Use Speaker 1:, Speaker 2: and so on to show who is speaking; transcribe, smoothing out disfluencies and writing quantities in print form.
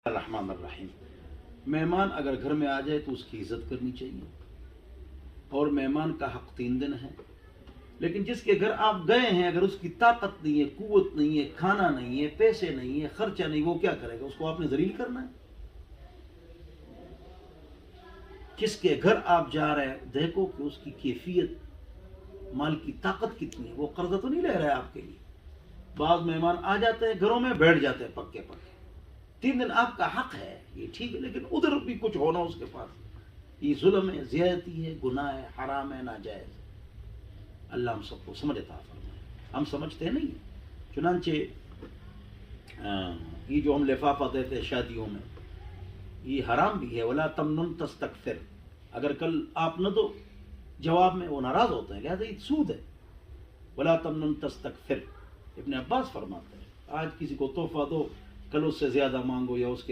Speaker 1: الرحمن الرحیم. مہمان اگر گھر میں آ جائے تو اس کی عزت کرنی چاہیے، اور مہمان کا حق 3 دن ہے. لیکن جس کے گھر آپ گئے ہیں، اگر اس کی طاقت نہیں ہے، قوت نہیں ہے، کھانا نہیں ہے، پیسے نہیں ہے، خرچہ نہیں، وہ کیا کرے گا؟ اس کو آپ نے ذلیل کرنا ہے. جس کے گھر آپ جا رہے ہیں دیکھو کہ اس کی کیفیت، مال کی طاقت کتنی ہے. وہ قرضہ تو نہیں لے رہا ہے آپ کے لیے. بعض مہمان آ جاتے ہیں گھروں میں، بیٹھ جاتے ہیں پکے پکے. 3 دن آپ کا حق ہے، یہ ٹھیک ہے، لیکن ادھر بھی کچھ ہونا اس کے پاس. یہ ظلم ہے، زیادتی ہے، گناہ ہے، حرام ہے، ناجائز ہے. اللہ ہم سب کو سمجھ عطا فرمائے. ہم سمجھتے ہیں نہیں. چنانچہ یہ جو ہم لفافہ دیتے ہیں شادیوں میں، یہ حرام بھی ہے. ولا تمنن تستکثر، اگر کل آپ نہ دو جواب میں، وہ ناراض ہوتے ہیں، لہذا یہ سود ہے. ولا تمنن تستکثر، ابن عباس فرماتے ہیں آج کسی کو تحفہ دو، کل اس سے زیادہ مانگو یا اس کے